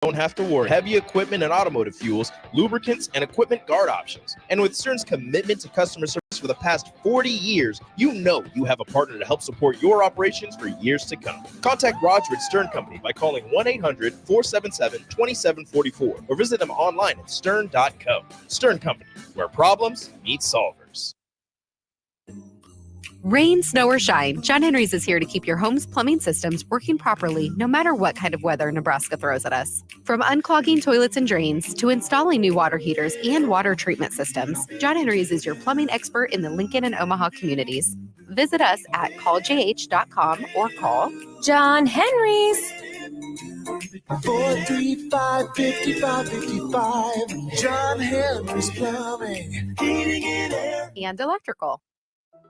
don't have to worry. Heavy equipment and automotive fuels, lubricants, and equipment guard options. And with Stern's commitment to customer service for the past 40 years, you know you have a partner to help support your operations for years to come. Contact Roger at Stern Company by calling 1-800-477-2744 or visit them online at stern.co. Stern Company, where problems meet solvers. Rain, snow, or shine, John Henry's is here to keep your home's plumbing systems working properly no matter what kind of weather Nebraska throws at us. From unclogging toilets and drains to installing new water heaters and water treatment systems, John Henry's is your plumbing expert in the Lincoln and Omaha communities. Visit us at calljh.com or call John Henry's. 435-5555. John Henry's Plumbing, Heating and Air, and Electrical.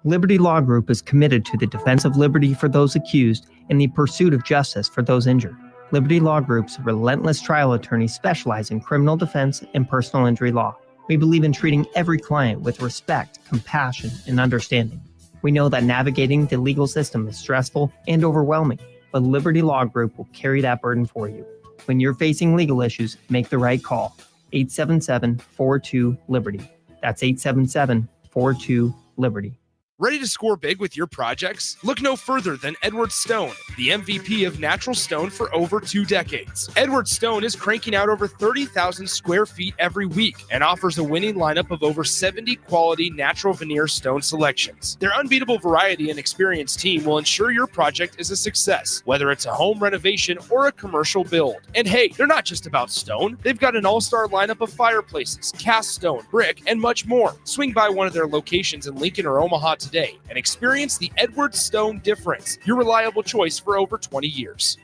Liberty Law Group is committed to the defense of liberty for those accused and the pursuit of justice for those injured. Liberty Law Group's relentless trial attorneys specialize in criminal defense and personal injury law. We believe in treating every client with respect, compassion, and understanding. We know that navigating the legal system is stressful and overwhelming, but Liberty Law Group will carry that burden for you. When you're facing legal issues, make the right call. 877-42-LIBERTY. That's 877-42-LIBERTY. Ready to score big with your projects? Look no further than Edward Stone, the MVP of natural stone for over 2 decades. Edward Stone is cranking out over 30,000 square feet every week and offers a winning lineup of over 70 quality natural veneer stone selections. Their unbeatable variety and experienced team will ensure your project is a success, whether it's a home renovation or a commercial build. And hey, they're not just about stone. They've got an all-star lineup of fireplaces, cast stone, brick, and much more. Swing by one of their locations in Lincoln or Omaha today and experience the Edward Stone difference, your reliable choice for over 20 years.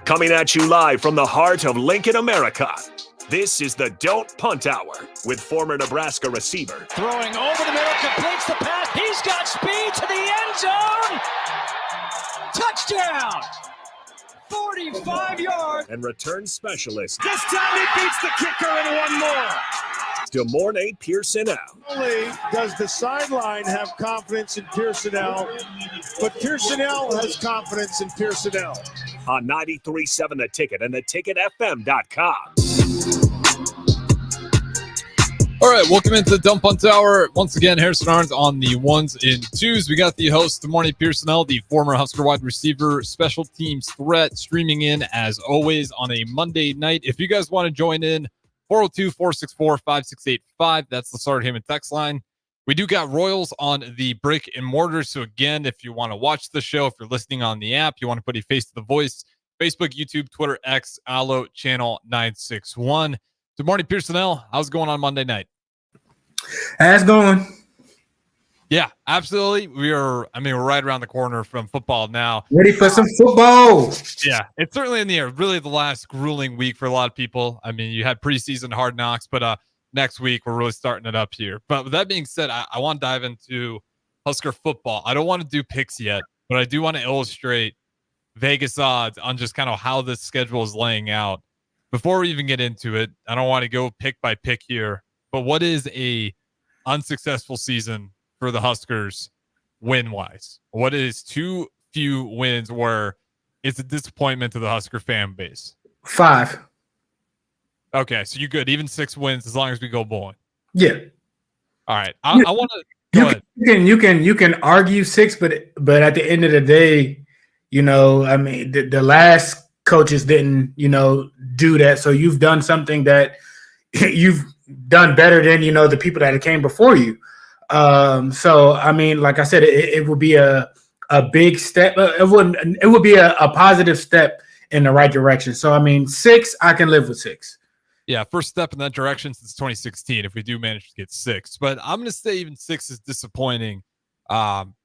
Coming at you live from the heart of Lincoln, America. This is the Don't Punt Hour with former Nebraska receiver. Throwing over the middle, completes the pass. He's got speed to the end zone. Touchdown! 45 yards. And return specialist. This time he beats the kicker and one more. Demorne Pierson-El. Not only does the sideline have confidence in Pierson-El, but Pierson-El has confidence in Pierson-El. On 93.7 The Ticket and theticketfm.com. All right, welcome into the Dump Punt Hour. Once again, Harrison Arns on the ones and twos. We got the host, Demorne Pierson-El, the former Husker wide receiver, special teams threat, streaming in as always on a Monday night. If you guys want to join in, 402-464-5685. That's the Start Heyman text line. We do got Royals on the brick and mortar. So again, if you want to watch the show, if you're listening on the app, you want to put a face to the voice, Facebook, YouTube, Twitter, X, Allo, channel 961. Good morning, Pierson-El. How's it going on Monday night? How's it going? Yeah, absolutely. We're right around the corner from football now. Ready for some football. Yeah, it's certainly in the air. Really the last grueling week for a lot of people. I mean, you had preseason Hard Knocks, but next week we're really starting it up here. But with that being said, I want to dive into Husker football. I don't want to do picks yet, but I do want to illustrate Vegas odds on just kind of how this schedule is laying out. Before we even get into it, I don't want to go pick by pick here, but what is a unsuccessful season for the Huskers win-wise? What is too few wins where it's a disappointment to the Husker fan base? 5. Okay, so you're good. Even 6 wins as long as we go bowling. Yeah. All right. I want to go ahead. You can argue 6, but at the end of the day, the last coaches didn't, do that. So you've done something that you've done better than, the people that came before you. So, like I said, it would be a big step. It would be a positive step in the right direction. So, 6, I can live with 6. Yeah, first step in that direction since 2016, if we do manage to get 6. But I'm going to say even 6 is disappointing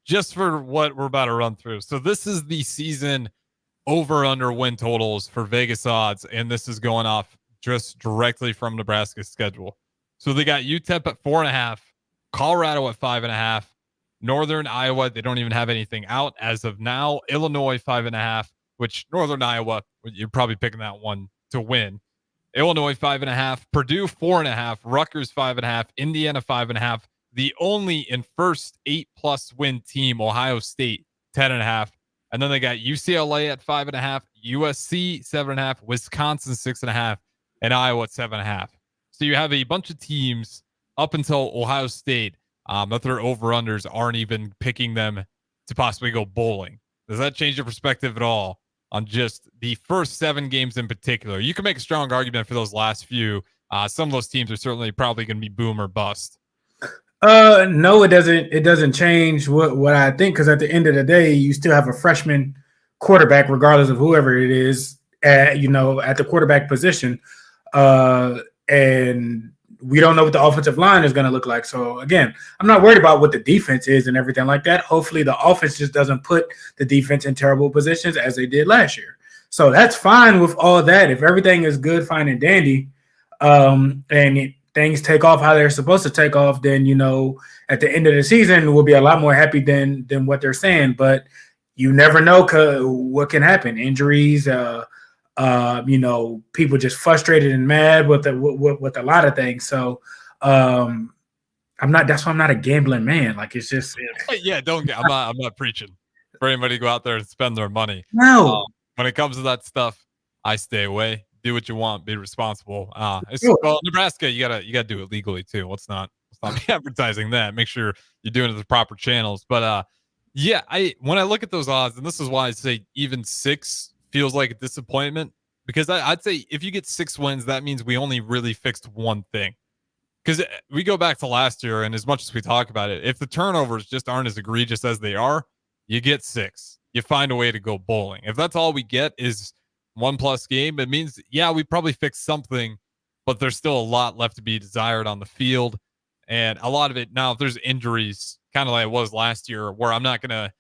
just for what we're about to run through. So this is the season over-under win totals for Vegas odds, and this is going off just directly from Nebraska's schedule. So they got UTEP at 4.5, Colorado at 5.5, Northern Iowa, they don't even have anything out as of now. Illinois 5.5, which Northern Iowa, you're probably picking that one to win. Illinois 5.5, Purdue 4.5, Rutgers 5.5, Indiana 5.5. The only in first 8+ win team, Ohio State 10.5, And then they got UCLA at 5.5, USC 7.5, Wisconsin 6.5, and Iowa at 7.5. So you have a bunch of teams up until Ohio State that their over-unders aren't even picking them to possibly go bowling. Does that change your perspective at all on just the first 7 games in particular? You can make a strong argument for those last few. Some of those teams are certainly probably going to be boom or bust. No, it doesn't. It doesn't change what I think, because at the end of the day, you still have a freshman quarterback, regardless of whoever it is, at the quarterback position, and we don't know what the offensive line is going to look like. So again, I'm not worried about what the defense is and everything like that. Hopefully, the offense just doesn't put the defense in terrible positions as they did last year. So that's fine with all that. If everything is good, fine, and dandy, things take off how they're supposed to take off, then, at the end of the season, we'll be a lot more happy than what they're saying. But you never know what can happen. Injuries, people just frustrated and mad with a lot of things. So that's why I'm not a gambling man. Like, it's just. Yeah, I'm not preaching for anybody to go out there and spend their money. No. When it comes to that stuff, I stay away. Do what you want, be responsible. Well, Nebraska, you gotta do it legally too. Let's not be advertising that. Make sure you're doing it to the proper channels. But when I look at those odds, and this is why I say even 6 feels like a disappointment, because I'd say if you get 6 wins, that means we only really fixed one thing. Because we go back to last year, and as much as we talk about it, if the turnovers just aren't as egregious as they are, you get 6. You find a way to go bowling. If that's all we get is 1+ game, it means, we probably fixed something, but there's still a lot left to be desired on the field. And a lot of it now, if there's injuries, kind of like it was last year, where I'm not going to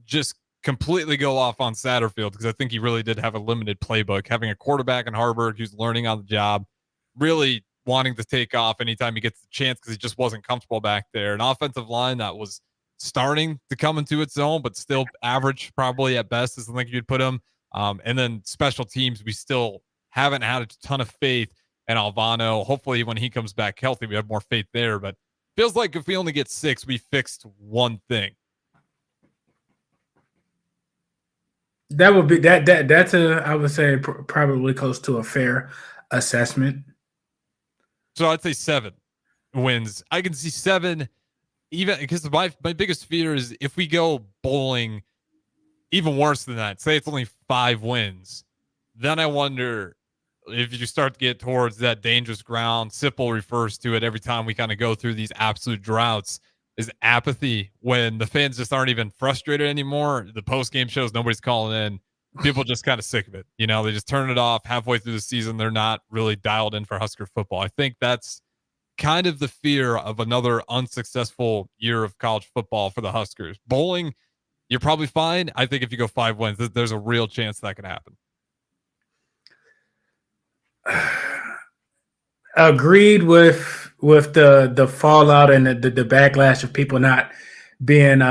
just completely go off on Satterfield, because I think he really did have a limited playbook. Having a quarterback in Harburg who's learning on the job, really wanting to take off anytime he gets the chance, because he just wasn't comfortable back there. An offensive line that was starting to come into its own, but still average probably at best is something you'd put him. And then special teams, we still haven't had a ton of faith in Alvano. Hopefully when he comes back healthy, we have more faith there. But feels like if we only get 6, we fixed one thing. That would be that's I would say probably close to a fair assessment. So I'd say 7 wins. I can see 7, even because my biggest fear is if we go bowling even worse than that, say it's only 5 wins, then I wonder if you start to get towards that dangerous ground. Sipple refers to it every time we kind of go through these absolute droughts, is apathy, when the fans just aren't even frustrated anymore. The post-game shows, nobody's calling in. People just kind of sick of it. They just turn it off halfway through the season. They're not really dialed in for Husker football. I think that's kind of the fear of another unsuccessful year of college football for the Huskers. Bowling, you're probably fine. I think if you go 5 wins, there's a real chance that could happen. Agreed with the fallout and the backlash of people not being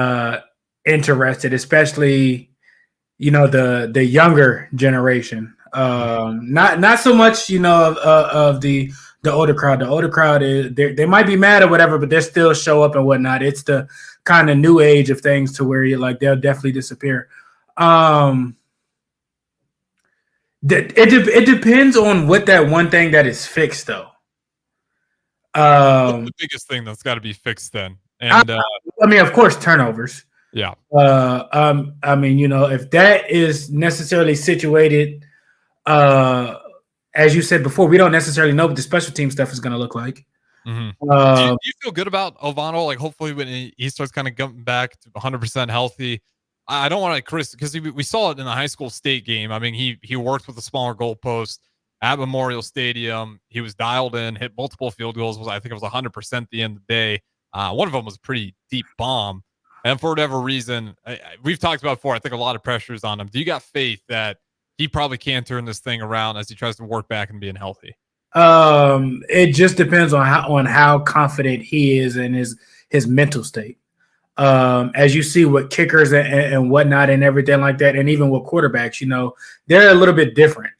interested, especially the younger generation. Not so much of the older crowd. The older crowd they might be mad or whatever, but they still show up and whatnot. It's the kind of new age of things to where you're like, they'll definitely disappear. It depends on what that one thing that is fixed, though. The biggest thing that's got to be fixed then, and of course, turnovers. Yeah. If that is necessarily situated, as you said before, we don't necessarily know what the special team stuff is going to look like. Mm-hmm. Do you feel good about Alvano? Like, hopefully when he starts kind of coming back to 100% healthy. I don't want to Chris, because we saw it in the high school state game. I mean, he worked with a smaller goalpost at Memorial Stadium. He was dialed in, hit multiple field goals. I think it was 100% at the end of the day. One of them was a pretty deep bomb. And for whatever reason, we've talked about before, I think a lot of pressure is on him. Do you got faith that he probably can turn this thing around as he tries to work back and being healthy? It just depends on how confident he is in his mental state. As you see with kickers and whatnot and everything like that, and even with quarterbacks, they're a little bit different.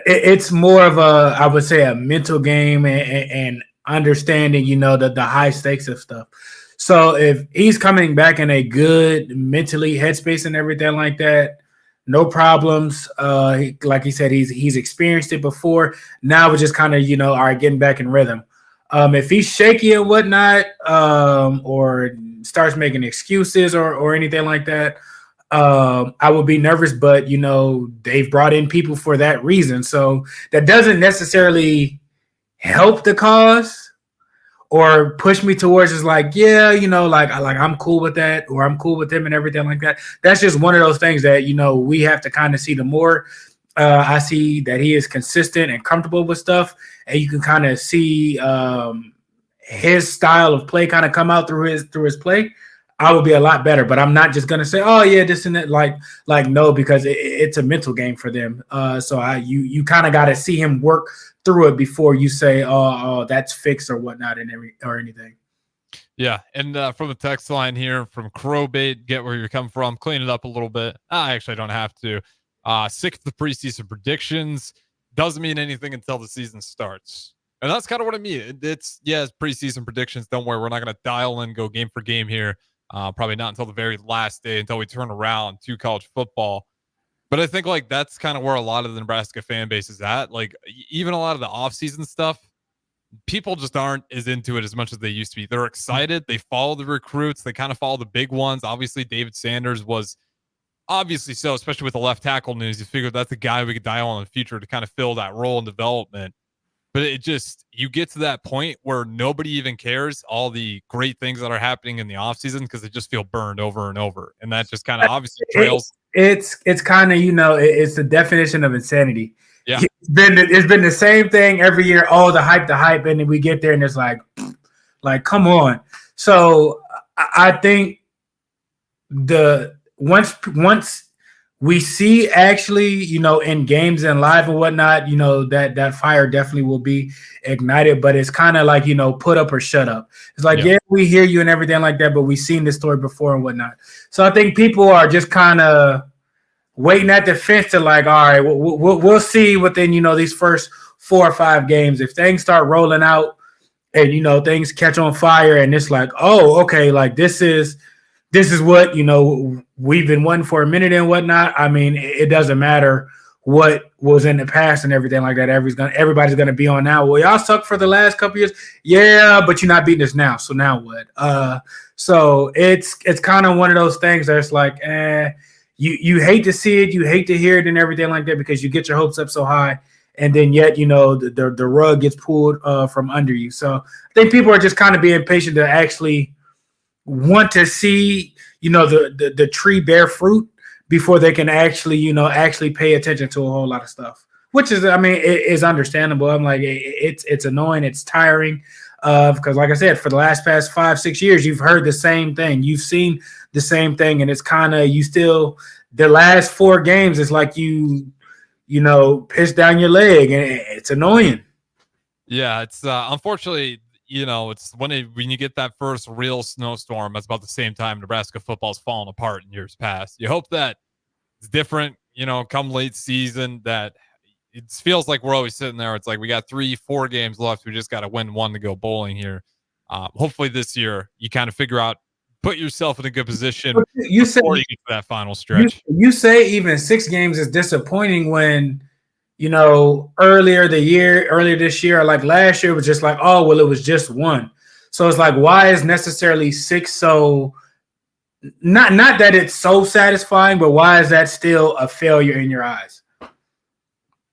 It's more of I would say, a mental game and understanding, the high stakes of stuff. So if he's coming back in a good mentally headspace and everything like that, no problems. Like he said, he's experienced it before. Now we're just kind of, all right, getting back in rhythm. If he's shaky and whatnot, or starts making excuses or anything like that, I would be nervous. But they've brought in people for that reason, so that doesn't necessarily help the cause or push me towards is like, yeah, like I'm cool with that, or I'm cool with him and everything like that. That's just one of those things that, we have to kind of see. The more I see that he is consistent and comfortable with stuff, and you can kind of see his style of play kind of come out through his play, I will be a lot better. But I'm not just going to say, oh yeah, this and that, like no, because it's a mental game for them. So you kind of got to see him work through it before you say, oh, that's fixed or whatnot or anything. Yeah, and from the text line here from Crowbait, get where you're coming from, clean it up a little bit. I actually don't have to. Sick of the preseason predictions. Doesn't mean anything until the season starts. And that's kind of what I mean. It's preseason predictions. Don't worry, we're not going to dial in, go game for game here. Probably not until the very last day, until we turn around to college football. But I think that's kind of where a lot of the Nebraska fan base is at. Even a lot of the offseason stuff, people just aren't as into it as much as they used to be. They're excited. They follow the recruits. They kind of follow the big ones. Obviously, David Sanders was obviously so, especially with the left tackle news. You figure that's a guy we could dial on in the future to kind of fill that role in development. But you get to that point where nobody even cares all the great things that are happening in the offseason because they just feel burned over and over. And that just kind of obviously trails. It's kind of, it's the definition of insanity. Yeah. It's been the same thing every year. Oh, the hype. And then we get there and it's like, come on. So I think once we see actually, in games and live and whatnot, that fire definitely will be ignited, but it's kind of like, put up or shut up. It's like, yeah, we hear you and everything like that, but we've seen this story before and whatnot. So I think people are just kind of waiting at the fence to all right, we'll see within, these first 4 or 5 games. If things start rolling out and, things catch on fire and it's like, oh, okay, this is what, we've been wanting for a minute and whatnot. I mean, it doesn't matter what was in the past and everything like that. Everybody's going to be on now. Well, y'all suck for the last couple years. Yeah, but you're not beating us now. So now what? So it's kind of one of those things that's like, you hate to see it. You hate to hear it and everything like that because you get your hopes up so high. And then yet, the rug gets pulled from under you. So I think people are just kind of being patient to actually want to see, the tree bear fruit before they can actually, actually pay attention to a whole lot of stuff, which is, it is understandable. I'm like, it's annoying. It's tiring because like I said, for the past 5-6 years, you've heard the same thing. You've seen the same thing. And it's kind of, the last 4 games, it's like you piss down your leg and it's annoying. Yeah. It's unfortunately, it's when you get that first real snowstorm, that's about the same time Nebraska football's fallen apart in years past. You hope that it's different, come late season, that it feels like we're always sitting there. It's like we got 3-4 games left. We just got to win one to go bowling here. Hopefully this year you kind of figure out, put yourself in a good position before you get to that final stretch. You say even 6 games is disappointing when earlier this year, or like last year, was just like, oh, well, it was just 1. So it's like, why is necessarily 6 so not that it's so satisfying, but why is that still a failure in your eyes?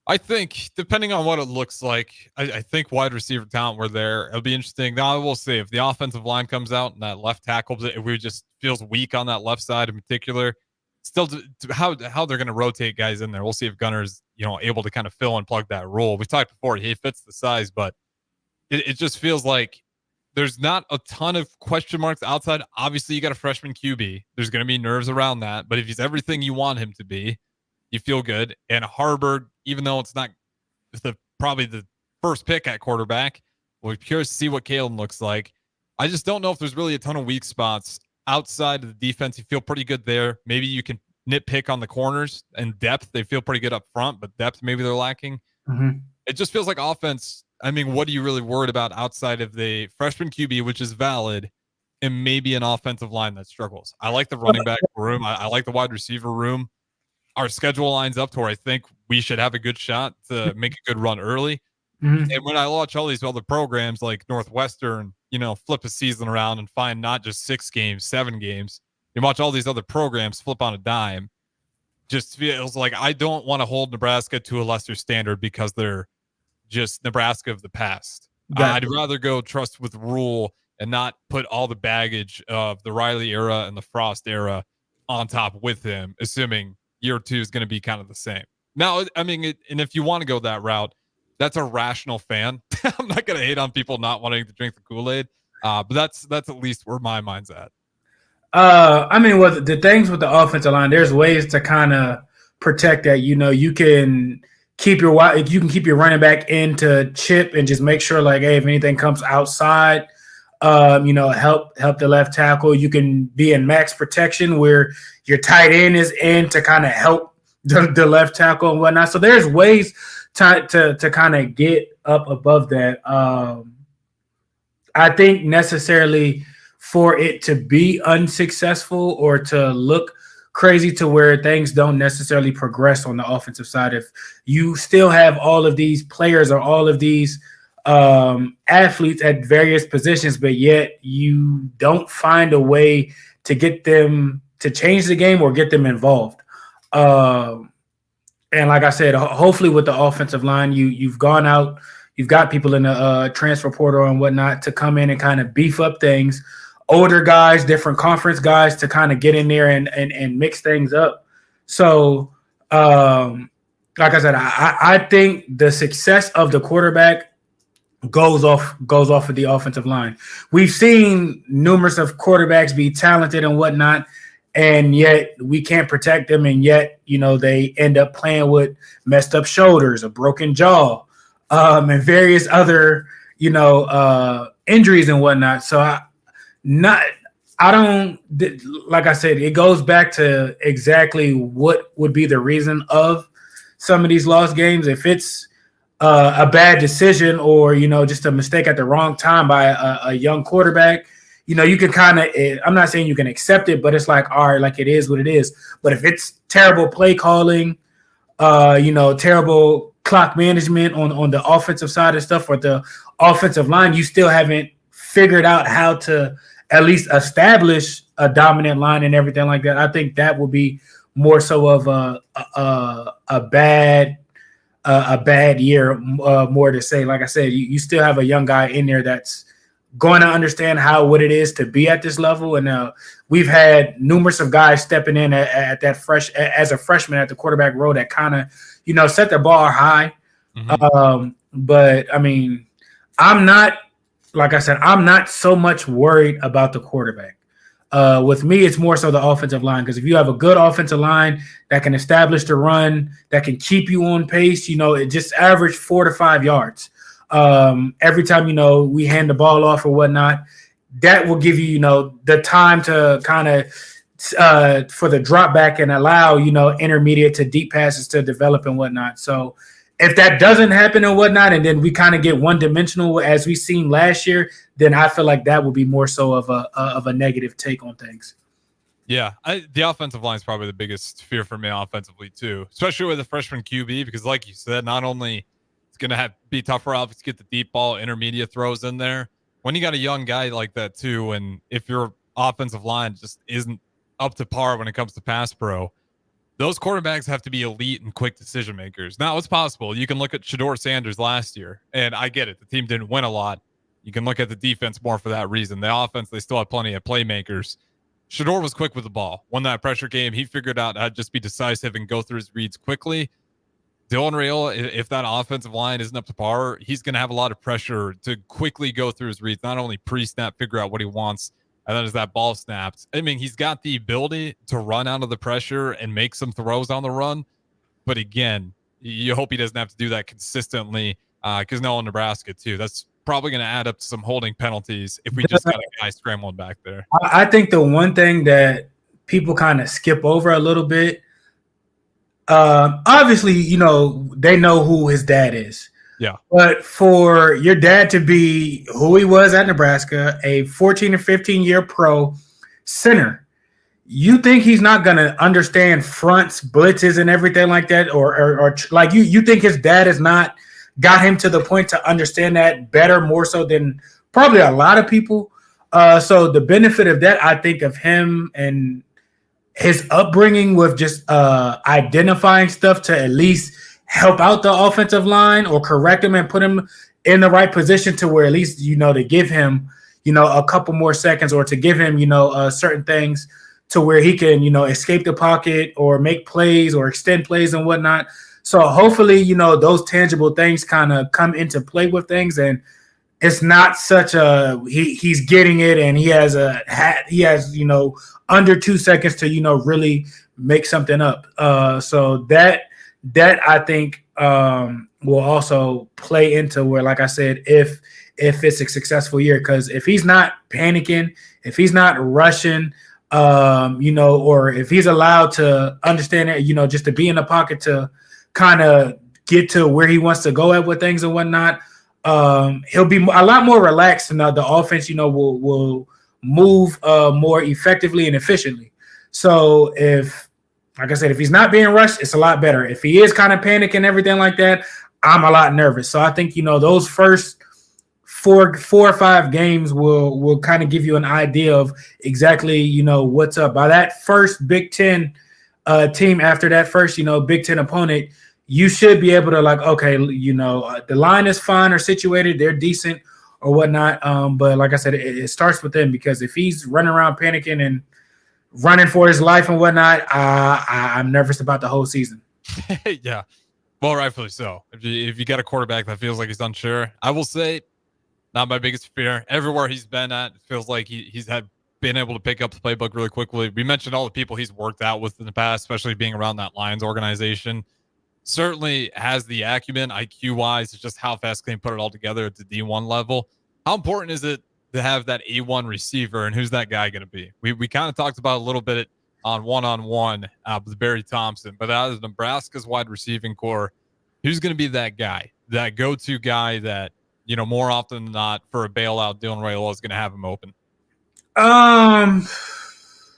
I think depending on what it looks like, I think wide receiver talent were there. It'll be interesting. Now I will say if the offensive line comes out and that left tackle, if we just feels weak on that left side in particular, still how they're going to rotate guys in there. We'll see if Gunner's, able to kind of fill and plug that role. We talked before, he fits the size, but it just feels like there's not a ton of question marks outside. Obviously, you got a freshman QB. There's going to be nerves around that, but if he's everything you want him to be, you feel good. And Harburg, even though it's not probably the first pick at quarterback, we're curious to see what Kalen looks like. I just don't know if there's really a ton of weak spots outside of the defense. You feel pretty good there. Maybe you can nitpick on the corners and depth. They feel pretty good up front, but depth maybe they're lacking. Mm-hmm. It just feels like offense. I mean, what are you really worried about outside of the freshman QB, which is valid, and maybe an offensive line that struggles. I like the running back room. I like the wide receiver room. Our schedule lines up to where I think we should have a good shot to make a good run early. Mm-hmm. And when I watch all these other programs like Northwestern, flip a season around and find not just 6 games, 7 games, you watch all these other programs flip on a dime. Just feels like I don't want to hold Nebraska to a lesser standard because they're just Nebraska of the past. I'd rather go trust with Rule and not put all the baggage of the Riley era and the Frost era on top with him, assuming year 2 is going to be kind of the same. Now, I mean, and if you want to go that route, that's a rational fan. I'm not going to hate on people not wanting to drink the Kool-Aid, but that's at least where my mind's at. I mean, the things with the offensive line, there's ways to kind of protect that. You can keep your running back in to chip and just make sure, like, hey, if anything comes outside, help the left tackle. You can be in max protection where your tight end is in to kind of help the left tackle and whatnot. So there's ways to kind of get up above that. I think necessarily for it to be unsuccessful or to look crazy to where things don't necessarily progress on the offensive side, if you still have all of these players or all of these athletes at various positions, but yet you don't find a way to get them to change the game or get them involved. And like I said, hopefully with the offensive line, you've gone out, you've got people in the transfer portal and whatnot to come in and kind of beef up things. Older guys, different conference guys to kind of get in there and mix things up. So, like I said, I think the success of the quarterback goes off of the offensive line. We've seen numerous of quarterbacks be talented and whatnot, and yet we can't protect them, and yet they end up playing with messed up shoulders, a broken jaw, and various other injuries and whatnot. So I don't, like I said, it goes back to exactly what would be the reason of some of these lost games. If it's a bad decision or, just a mistake at the wrong time by a young quarterback, you can kind of, I'm not saying you can accept it, but it's like, all right, like it is what it is. But if it's terrible play calling, terrible clock management on the offensive side of stuff or the offensive line, you still haven't figured out how to at least establish a dominant line and everything like that. I think that will be more so of a bad year, more to say. Like I said, you still have a young guy in there that's going to understand what it is to be at this level. And we've had numerous of guys stepping in at that as a freshman at the quarterback role that kind of, set the bar high. Mm-hmm. But I mean, I'm not so much worried about the quarterback. With me, it's more so the offensive line, because if you have a good offensive line that can establish the run, that can keep you on pace, it just average 4 to 5 yards. Every time, we hand the ball off or whatnot, that will give you, the time to kind of for the drop back and allow, intermediate to deep passes to develop and whatnot. So if that doesn't happen and whatnot, and then we kind of get one-dimensional as we seen last year, then I feel like that would be more so of a negative take on things. Yeah, the offensive line is probably the biggest fear for me offensively too, especially with the freshman QB, because like you said, not only it's going to be tough for Alphys to get the deep ball, intermediate throws in there. When you got a young guy like that too, and if your offensive line just isn't up to par when it comes to pass pro, those quarterbacks have to be elite and quick decision makers. Now, it's possible. You can look at Shedeur Sanders last year, and I get it. The team didn't win a lot. You can look at the defense more for that reason. The offense, they still had plenty of playmakers. Shedeur was quick with the ball. When that pressure came, he figured out how to just be decisive and go through his reads quickly. Dylan Raiola, if that offensive line isn't up to par, he's going to have a lot of pressure to quickly go through his reads, not only pre-snap, figure out what he wants, and then as that ball snaps. I mean, he's got the ability to run out of the pressure and make some throws on the run. But again, you hope he doesn't have to do that consistently, because now in Nebraska too, that's probably going to add up to some holding penalties if we just got a guy scrambling back there. I think the one thing that people kind of skip over a little bit, obviously, they know who his dad is. Yeah. But for your dad to be who he was at Nebraska, a 14 or 15-year pro center, you think he's not going to understand fronts, blitzes, and everything like that? Or like you think his dad has not got him to the point to understand that better, more so than probably a lot of people? So the benefit of that, I think, of him and his upbringing with just identifying stuff to at least help out the offensive line or correct him and put him in the right position to where at least, to give him, a couple more seconds or to give him, certain things to where he can, escape the pocket or make plays or extend plays and whatnot. So hopefully, those tangible things kind of come into play with things, and it's not such a he's getting it and he has under 2 seconds to really make something up. So that I think will also play into where, like I said, if it's a successful year, because if he's not panicking, if he's not rushing, or if he's allowed to understand it, just to be in the pocket to kind of get to where he wants to go at with things and whatnot, he'll be a lot more relaxed, and the offense, will move more effectively and efficiently. So like I said, if he's not being rushed, it's a lot better. If he is kind of panicking and everything like that, I'm a lot nervous. So I think, those first four or five games will kind of give you an idea of exactly, what's up. By that first Big Ten team, after that first, Big Ten opponent, you should be able to okay, the line is fine or situated, they're decent or whatnot. But like I said, it starts with him, because if he's running around panicking and running for his life and whatnot, I'm nervous about the whole season. Yeah, well, rightfully so. If you got a quarterback that feels like he's unsure, I will say, not my biggest fear. Everywhere he's been at, it feels like he's been able to pick up the playbook really quickly. We mentioned all the people he's worked out with in the past, especially being around that Lions organization. Certainly has the acumen, IQ-wise. It's just how fast can he put it all together at the D1 level. How important is it to have that A1 receiver, and who's that guy going to be? We kind of talked about a little bit on one-on-one with Barry Thompson, but out of Nebraska's wide receiving core, who's going to be that guy, that go-to guy that, more often than not, for a bailout, Dylan Raiola is going to have him open? I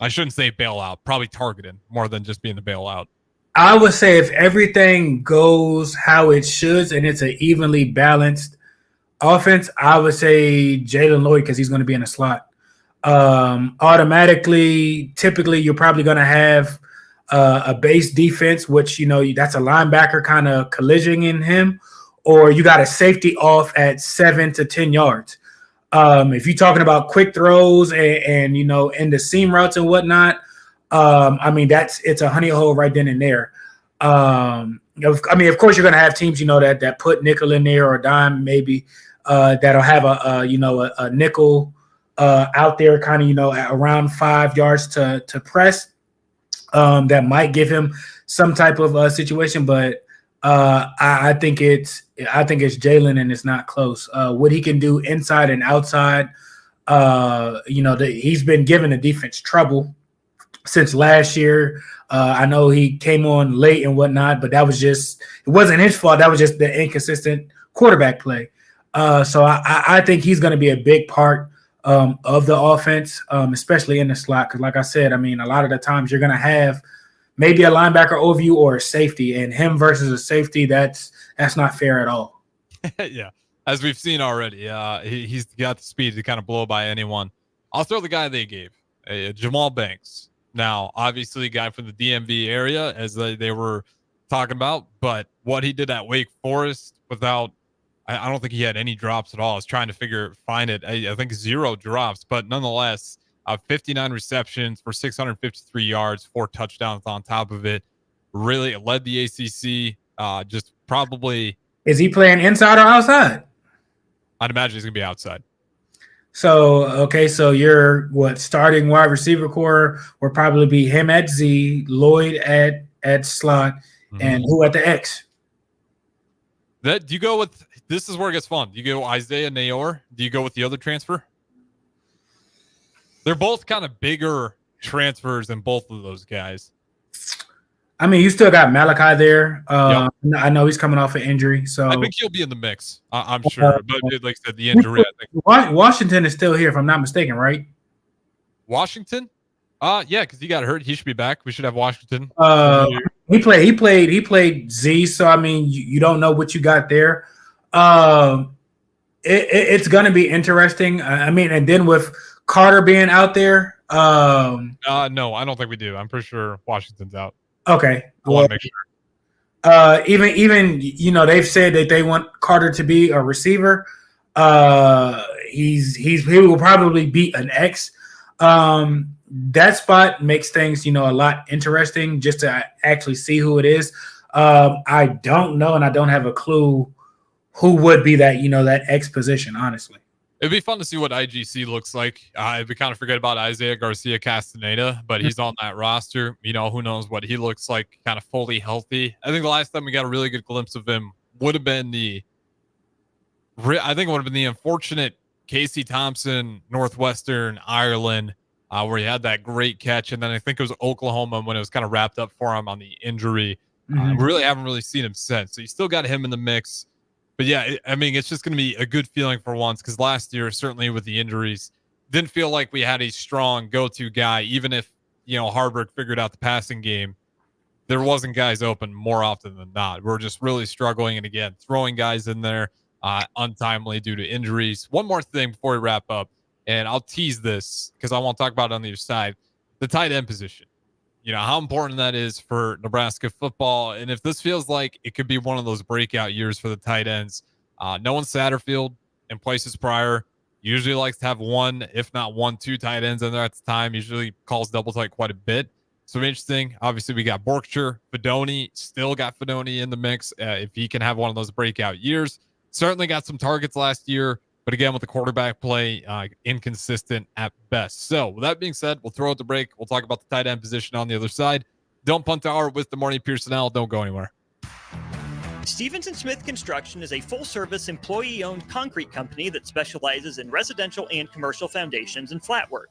shouldn't say bailout, probably targeted more than just being the bailout. I would say if everything goes how it should and it's an evenly balanced offense, I would say Jalen Lloyd, because he's going to be in the slot. Automatically, typically, you're probably going to have a base defense, which, that's a linebacker kind of collision in him, or you got a safety off at 7 to 10 yards. If you're talking about quick throws and in the seam routes and whatnot, it's a honey hole right then and there. Of course, you're going to have teams, that put nickel in there or dime, maybe that'll have a nickel out there, kind of, around 5 yards to press. That might give him some type of situation, but I think it's Jalen, and it's not close. What he can do inside and outside, he's been given the defense trouble since last year. I know he came on late and whatnot, but it wasn't his fault. That was just the inconsistent quarterback play. So I think he's going to be a big part of the offense, especially in the slot. Because like I said, a lot of the times you're going to have maybe a linebacker over you or a safety, and him versus a safety, that's not fair at all. Yeah, as we've seen already, he's got the speed to kind of blow by anyone. I'll throw the guy they gave, Jamal Banks. Now, obviously, a guy from the DMV area, as they were talking about, but what he did at Wake Forest without, I don't think he had any drops at all. I was trying to find it. I think 0 drops, but nonetheless, 59 receptions for 653 yards, 4 touchdowns on top of it. Really led the ACC. Just probably. Is he playing inside or outside? I'd imagine he's going to be outside. So your starting wide receiver core will probably be him at Z, Lloyd at slot, and who at the X? Do you go with, this is where it gets fun. Do you go Isaiah Nayor? Do you go with the other transfer? They're both kind of bigger transfers than both of those guys. I mean, you still got Malachi there. Yep. I know he's coming off an injury, so I think he'll be in the mix. I'm sure, but like I said, the injury. I think Washington is still here, if I'm not mistaken, right? Washington. Yeah, because he got hurt. He should be back. We should have Washington. He played Z. So I mean, you don't know what you got there. It's going to be interesting. I mean, and then with Carter being out there. No, I don't think we do. I'm pretty sure Washington's out. Okay. I want to make sure. Even they've said that they want Carter to be a receiver. He will probably be an X. That spot makes things a lot interesting just to actually see who it is. I don't know, and I don't have a clue who would be that that X position, honestly. It'd be fun to see what IGC looks like. We kind of forget about Isaiah Garcia Castaneda, but he's on that roster. Who knows what he looks like kind of fully healthy. I think the last time we got a really good glimpse of him would have been the unfortunate Casey Thompson, Northwestern Ireland, where he had that great catch. And then I think it was Oklahoma when it was kind of wrapped up for him on the injury. We really haven't seen him since. So you still got him in the mix. But yeah, I mean, it's just going to be a good feeling for once, because last year, certainly with the injuries, didn't feel like we had a strong go-to guy. Even if, Harburg figured out the passing game, there wasn't guys open more often than not. We're just really struggling. And again, throwing guys in there untimely due to injuries. One more thing before we wrap up, and I'll tease this because I want to talk about it on the other side, the tight end position. How important that is for Nebraska football. And if this feels like it could be one of those breakout years for the tight ends, Noah Satterfield in places prior usually likes to have one, if not 2 tight ends in there at the time. Usually calls double tight quite a bit. So interesting. Obviously, we got Borkshire, Fedoni, still got Fedoni in the mix. If he can have one of those breakout years, certainly got some targets last year. But again, with the quarterback play, inconsistent at best. So with that being said, we'll throw out the break. We'll talk about the tight end position on the other side. Don't Punt Hour with the morning Pierson-El. Don't go anywhere. Stevens & Smith Construction is a full-service, employee-owned concrete company that specializes in residential and commercial foundations and flat work.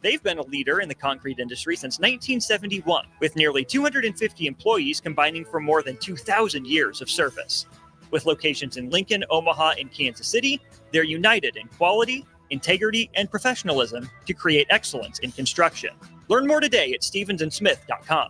They've been a leader in the concrete industry since 1971, with nearly 250 employees combining for more than 2,000 years of service. With locations in Lincoln, Omaha, and Kansas City, they're united in quality, integrity, and professionalism to create excellence in construction. Learn more today at stevensandsmith.com.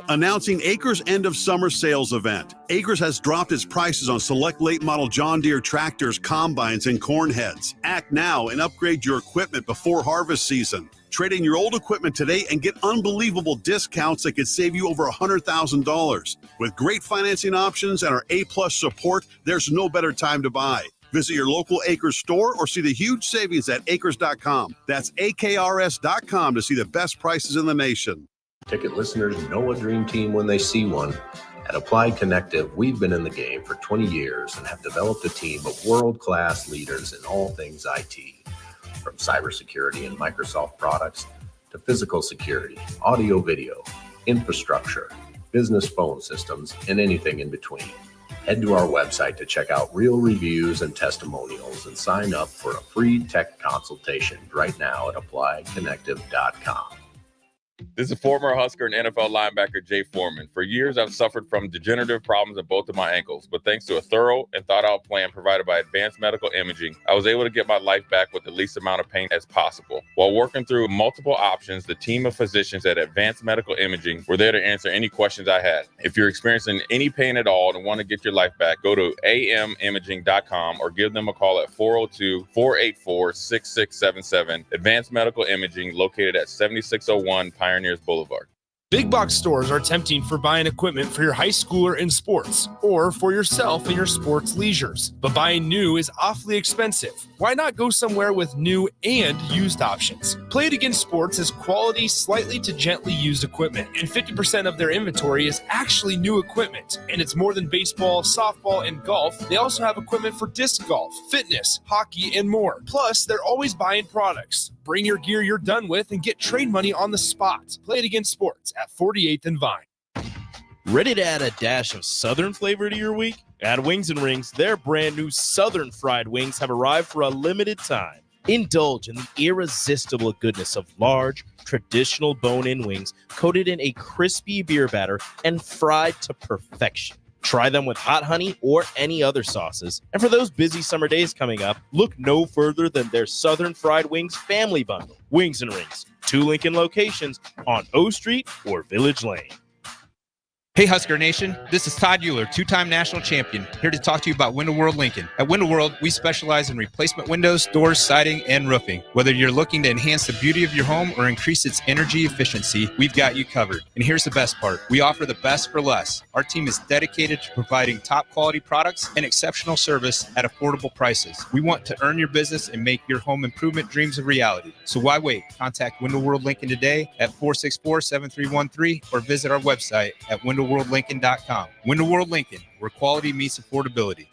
Announcing Acres' end of summer sales event. Acres has dropped its prices on select late model John Deere tractors, combines, and corn heads. Act now and upgrade your equipment before harvest season. Trade in your old equipment today and get unbelievable discounts that could save you over $100,000. With great financing options and our A-plus support, there's no better time to buy. Visit your local Acres store or see the huge savings at acres.com. That's AKRS.com to see the best prices in the nation. Ticket listeners know a dream team when they see one. At Applied Connective, we've been in the game for 20 years and have developed a team of world-class leaders in all things IT. From cybersecurity and Microsoft products to physical security, audio-video, infrastructure, business phone systems, and anything in between. Head to our website to check out real reviews and testimonials and sign up for a free tech consultation right now at appliedconnective.com. This is former Husker and NFL linebacker Jay Foreman. For years, I've suffered from degenerative problems in both of my ankles, but thanks to a thorough and thought-out plan provided by Advanced Medical Imaging, I was able to get my life back with the least amount of pain as possible. While working through multiple options, the team of physicians at Advanced Medical Imaging were there to answer any questions I had. If you're experiencing any pain at all and want to get your life back, go to amimaging.com or give them a call at 402-484-6677. Advanced Medical Imaging, located at 7601 Pioneers Boulevard. Big box stores are tempting for buying equipment for your high schooler in sports or for yourself in your sports leisures. But buying new is awfully expensive. Why not go somewhere with new and used options? Play It Again Sports is quality, slightly to gently used equipment, and 50% of their inventory is actually new equipment. And it's more than baseball, softball, and golf. They also have equipment for disc golf, fitness, hockey, and more. Plus, they're always buying products. Bring your gear you're done with and get trade money on the spot. Play It Again Sports at 48th and Vine. Ready to add a dash of Southern flavor to your week? At Wings and Rings, their brand new Southern fried wings have arrived for a limited time. Indulge in the irresistible goodness of large, traditional bone-in wings coated in a crispy beer batter and fried to perfection. Try them with hot honey or any other sauces. And for those busy summer days coming up, look no further than their Southern Fried Wings Family Bundle. Wings and Rings, 2 Lincoln locations on O Street or Village Lane. Hey Husker Nation, this is Todd Euler, 2-time national champion, here to talk to you about Window World Lincoln. At Window World, we specialize in replacement windows, doors, siding, and roofing. Whether you're looking to enhance the beauty of your home or increase its energy efficiency, we've got you covered. And here's the best part. We offer the best for less. Our team is dedicated to providing top quality products and exceptional service at affordable prices. We want to earn your business and make your home improvement dreams a reality. So why wait? Contact Window World Lincoln today at 464-7313 or visit our website at WindowWorldLincoln.com. Window World Lincoln, where quality meets affordability.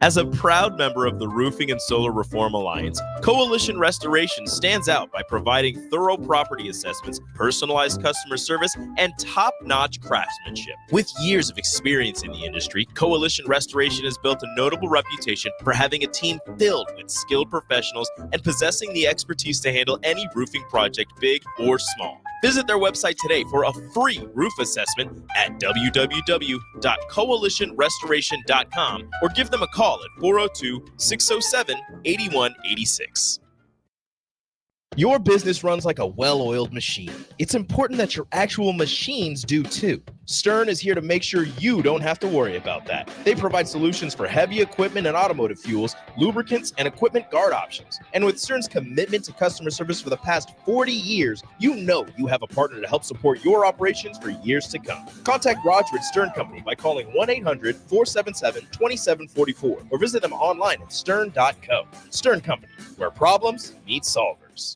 As a proud member of the Roofing and Solar Reform Alliance, Coalition Restoration stands out by providing thorough property assessments, personalized customer service, and top-notch craftsmanship. With years of experience in the industry, Coalition Restoration has built a notable reputation for having a team filled with skilled professionals and possessing the expertise to handle any roofing project, big or small. Visit their website today for a free roof assessment at www.coalitionrestoration.com or give them a call at 402-607-8186. Your business runs like a well-oiled machine. It's important that your actual machines do too. Stern is here to make sure you don't have to worry about that. They provide solutions for heavy equipment and automotive fuels, lubricants, and equipment guard options. And with Stern's commitment to customer service for the past 40 years, you know you have a partner to help support your operations for years to come. Contact Roger at Stern Company by calling 1-800-477-2744 or visit them online at stern.co. Stern Company, where problems meet solvers.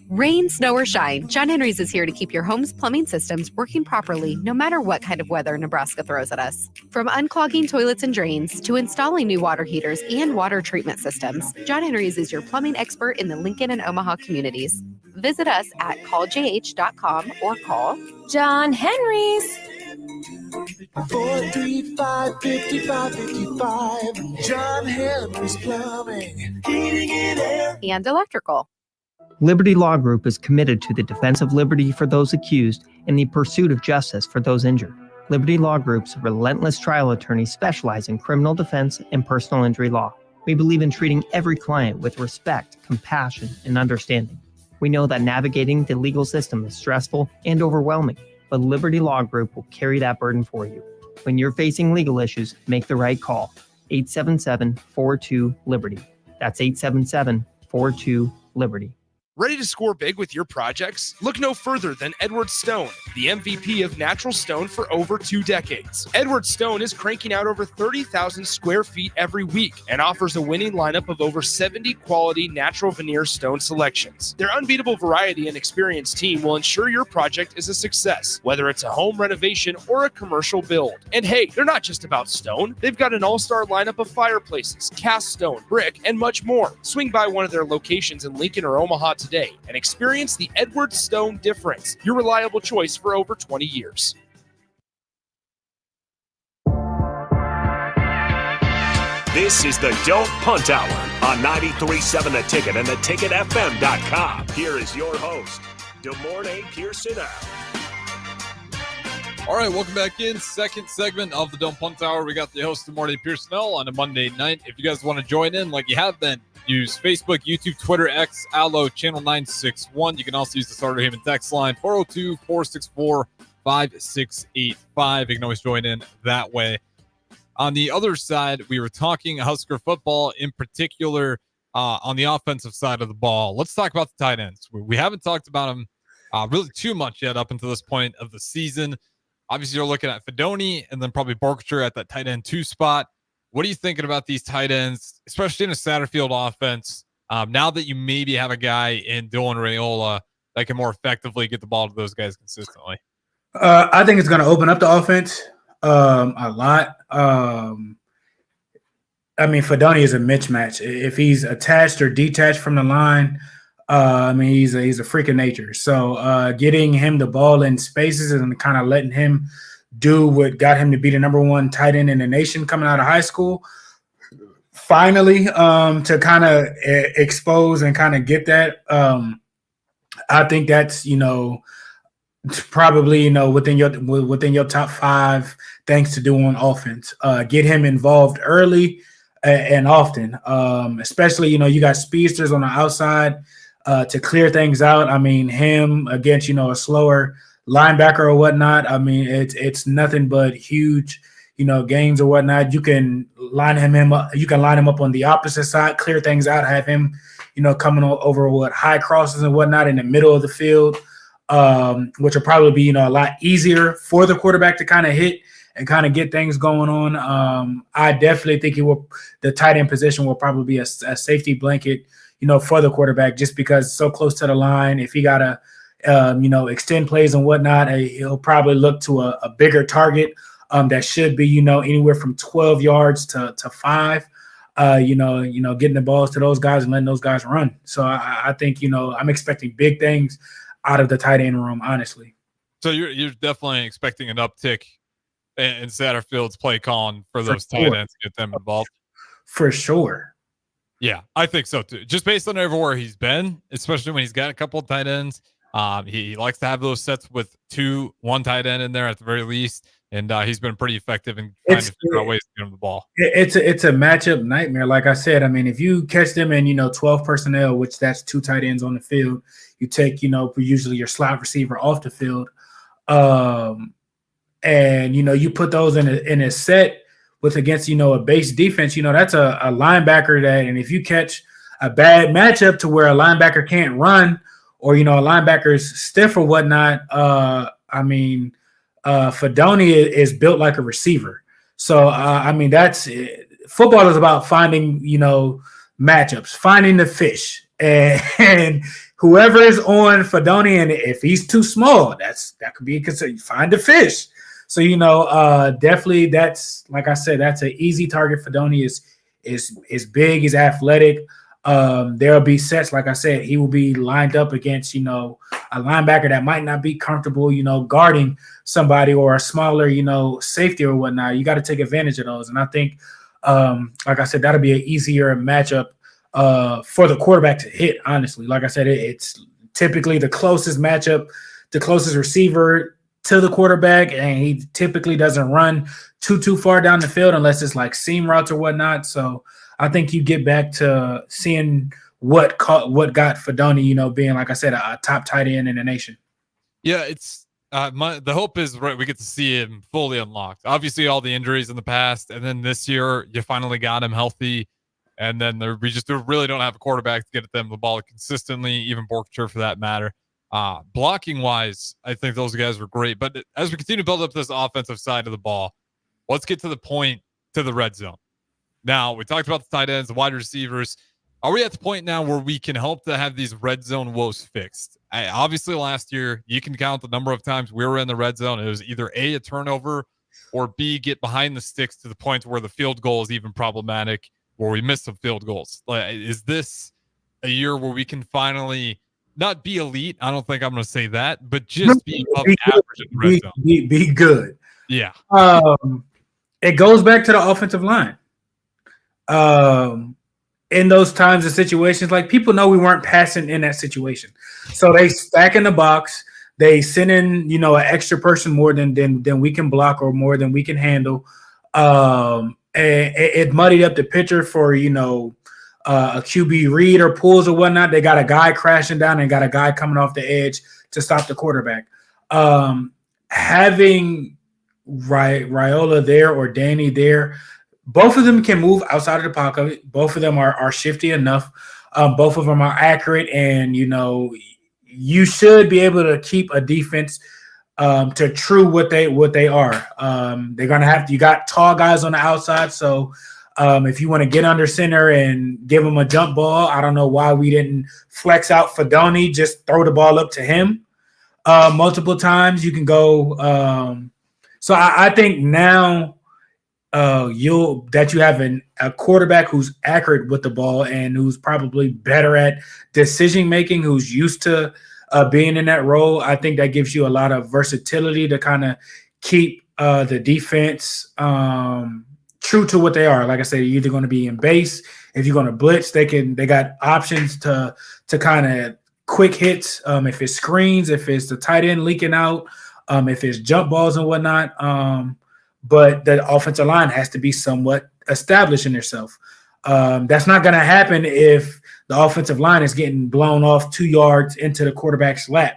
Rain, snow, or shine, John Henry's is here to keep your home's plumbing systems working properly no matter what kind of weather Nebraska throws at us. From unclogging toilets and drains to installing new water heaters and water treatment systems, John Henry's is your plumbing expert in the Lincoln and Omaha communities. Visit us at calljh.com or call John Henry's. 435-5555. John Henry's Plumbing, Heating and Air. And electrical. Liberty Law Group is committed to the defense of liberty for those accused and the pursuit of justice for those injured. Liberty Law Group's relentless trial attorneys specialize in criminal defense and personal injury law. We believe in treating every client with respect, compassion, and understanding. We know that navigating the legal system is stressful and overwhelming, but Liberty Law Group will carry that burden for you. When you're facing legal issues, make the right call. 877-42-LIBERTY. That's 877-42-LIBERTY. Ready to score big with your projects? Look no further than Edward Stone, the MVP of natural stone for over 2 decades. Edward Stone is cranking out over 30,000 square feet every week and offers a winning lineup of over 70 quality natural veneer stone selections. Their unbeatable variety and experienced team will ensure your project is a success, whether it's a home renovation or a commercial build. And hey, they're not just about stone. They've got an all-star lineup of fireplaces, cast stone, brick, and much more. Swing by one of their locations in Lincoln or Omaha today and experience the Edward Stone difference, your reliable choice for over 20 years. This is the Don't Punt Hour on 93.7 The Ticket and theticketfm.com. Here is your host, DeMornay Pierson-El. All right, welcome back in. Second segment of the Don't Punt Hour. We got the host, DeMornay Pierson-El, on a Monday night. If you guys want to join in like you have been, use Facebook, YouTube, Twitter, X, Allo, Channel 961. You can also use the Starter Haven text line, 402-464-5685. You can always join in that way. On the other side, we were talking Husker football, in particular on the offensive side of the ball. Let's talk about the tight ends. We haven't talked about them really too much yet up until this point of the season. Obviously, you're looking at Fedoni and then probably Barkshire at that tight end 2 spot. What are you thinking about these tight ends, especially in a Satterfield offense, now that you maybe have a guy in Dylan Raiola that can more effectively get the ball to those guys consistently? I think it's going to open up the offense a lot. I mean, Fedoni is a mismatch. If he's attached or detached from the line, I mean, he's a freak of nature. So getting him the ball in spaces and kind of letting him do what got him to be the number 1 tight end in the nation coming out of high school, finally to kind of expose and kind of get that. I think that's, probably, within your top 5 things to do on offense. Get him involved early and often, especially, you got speedsters on the outside to clear things out. I mean, him against, a slower linebacker or whatnot. I mean, it's nothing but huge, gains or whatnot. You can line him up. You can line him up on the opposite side, clear things out, have him, coming over high crosses and whatnot in the middle of the field, which will probably be, a lot easier for the quarterback to kind of hit and kind of get things going on. I definitely think the tight end position will probably be a safety blanket, for the quarterback, just because it's so close to the line. If he got to, extend plays and whatnot, he'll probably look to a bigger target that should be, anywhere from 12 yards to 5. Getting the balls to those guys and letting those guys run. So I think, I'm expecting big things out of the tight end room, honestly. So you're definitely expecting an uptick in Satterfield's play calling for those tight ends to get them involved. For sure. Yeah, I think so too. Just based on everywhere he's been, especially when he's got a couple of tight ends. He likes to have those sets with one tight end in there at the very least. And he's been pretty effective in trying to figure out ways to get him the ball. It's a matchup nightmare. Like I said, I mean, if you catch them in, 12 personnel, which that's 2 tight ends on the field, you take, usually your slot receiver off the field. And, you put those in a set against, a base defense, that's a linebacker and if you catch a bad matchup to where a linebacker can't run or, a linebacker's stiff or whatnot, Fedoni is built like a receiver. So, that's football is about finding, matchups, finding the fish. And whoever is on Fedoni, and if he's too small, that could be a concern. Find the fish. So, definitely that's, like I said, that's an easy target. Fedoni is big, he's athletic. There'll be sets, like I said, he will be lined up against, a linebacker that might not be comfortable, guarding somebody or a smaller, safety or whatnot. You got to take advantage of those. And I think, like I said, that'll be an easier matchup for the quarterback to hit, honestly. Like I said, it's typically the closest matchup, the closest receiver to the quarterback, and he typically doesn't run too far down the field unless it's like seam routes or whatnot. So I think you get back to seeing what got Fedoni, being, like I said, a top tight end in the nation. Yeah, it's the hope is we get to see him fully unlocked. Obviously, all the injuries in the past, and then this year you finally got him healthy, and then we just really don't have a quarterback to get them the ball consistently, even Borkshire for that matter. Blocking wise, I think those guys were great. But as we continue to build up this offensive side of the ball, let's get to the point to the red zone. Now, we talked about the tight ends, the wide receivers. Are we at the point now where we can hope to have these red zone woes fixed? Obviously, last year, you can count the number of times we were in the red zone. It was either A, turnover, or B, get behind the sticks to the point where the field goal is even problematic, where we miss some field goals. Is this a year where we can finally not be elite? I don't think I'm going to say that, but just be above average in the red zone. Be good. Yeah. It goes back to the offensive line. In those times and situations, like, people know we weren't passing in that situation. So they stack in the box. They send in, an extra person more than we can block or more than we can handle. And it muddied up the picture for, a QB read or pulls or whatnot. They got a guy crashing down and got a guy coming off the edge to stop the quarterback. Having Raiola there or Danny there, both of them can move outside of the pocket. Both of them are shifty enough. Both of them are accurate, and you should be able to keep a defense to true what they are. They're gonna have you got tall guys on the outside, so if you want to get under center and give them a jump ball, I don't know why we didn't flex out Fedoni, just throw the ball up to him multiple times. You can go. So I think now. You have a quarterback who's accurate with the ball and who's probably better at decision making, who's used to being in that role. I think that gives you a lot of versatility to kind of keep the defense true to what they are. Like I said, you're either going to be in base. If you're going to blitz, they got options to kind of quick hits. If it's screens, if it's the tight end leaking out, if it's jump balls and whatnot. But the offensive line has to be somewhat established in itself. That's not going to happen if the offensive line is getting blown off 2 yards into the quarterback's lap.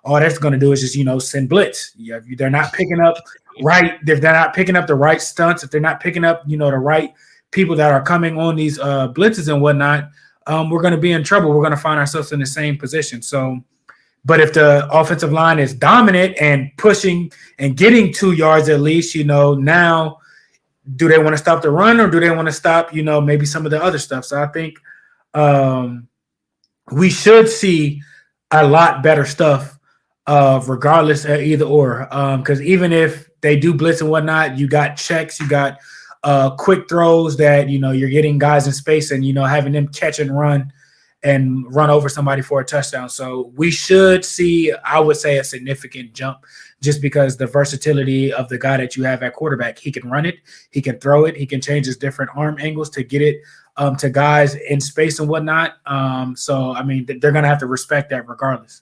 All that's going to do is just, send blitz. If they're not picking up right, if they're not picking up the right stunts, if they're not picking up, the right people that are coming on these blitzes and whatnot, we're going to be in trouble. We're going to find ourselves in the same position. So, but if the offensive line is dominant and pushing and getting 2 yards at least, now do they want to stop the run or do they want to stop, maybe some of the other stuff? So I think we should see a lot better stuff regardless of either or. Because even if they do blitz and whatnot, you got checks, you got quick throws that, you're getting guys in space and, having them catch and run over somebody for a touchdown. So we should see, I would say, a significant jump just because the versatility of the guy that you have at quarterback. He can run it, he can throw it, he can change his different arm angles to get it to guys in space and whatnot. So, I mean, they're going to have to respect that regardless.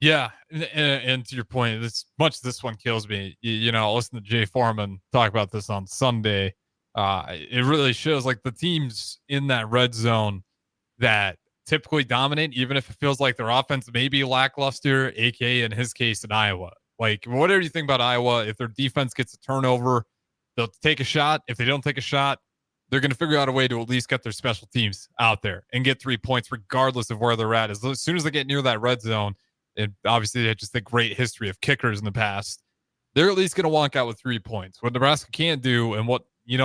Yeah, and to your point, as much as this one kills me, listen to Jay Foreman talk about this on Sunday. It really shows like the teams in that red zone that typically dominate, even if it feels like their offense may be lackluster, aka in his case in Iowa. Like, whatever you think about Iowa, if their defense gets a turnover, they'll take a shot. If they don't take a shot, they're going to figure out a way to at least get their special teams out there and get 3 points regardless of where they're at. As soon as they get near that red zone, and obviously they had just a great history of kickers in the past, they're at least going to walk out with 3 points. What Nebraska can't do, and what, I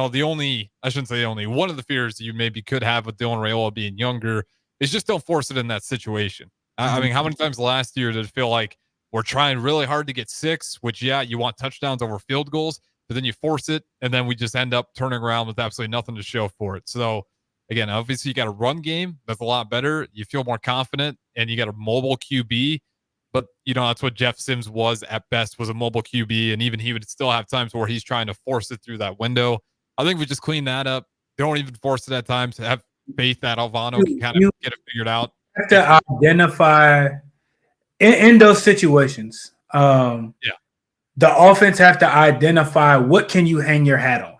shouldn't say only, one of the fears you maybe could have with Dylan Raiola being younger is just don't force it in that situation. I mean, how many times last year did it feel like we're trying really hard to get 6, which, yeah, you want touchdowns over field goals, but then you force it, and then we just end up turning around with absolutely nothing to show for it. So, again, obviously you got a run game that's a lot better. You feel more confident, and you got a mobile QB. But, that's what Jeff Sims was at best, was a mobile QB, and even he would still have times where he's trying to force it through that window. I think we just clean that up. Don't even force it at times. Have faith that Alvano can kind of get it figured out. You have to identify in those situations. The offense have to identify what can you hang your hat on,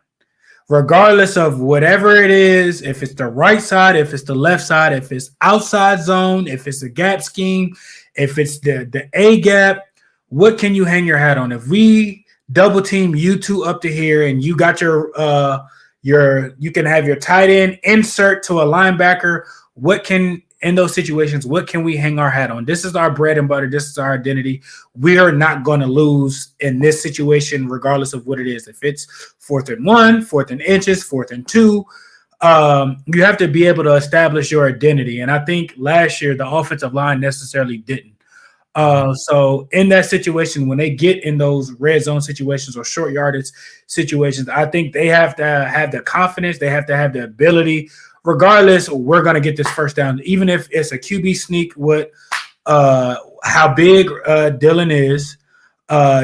regardless of whatever it is. If it's the right side, if it's the left side, if it's outside zone, if it's a gap scheme, if it's the A gap, what can you hang your hat on? If we double team you two up to here and you got you can have your tight end insert to a linebacker, in those situations, what can we hang our hat on? This is our bread and butter. This is our identity. We are not going to lose in this situation, regardless of what it is. If it's 4th and 1, 4th and inches, 4th and 2, you have to be able to establish your identity. And I think last year the offensive line necessarily didn't. So in that situation, when they get in those red zone situations or short yardage situations, I think they have to have the confidence. They have to have the ability. Regardless, we're going to get this first down. Even if it's a QB sneak, how big Dylan is,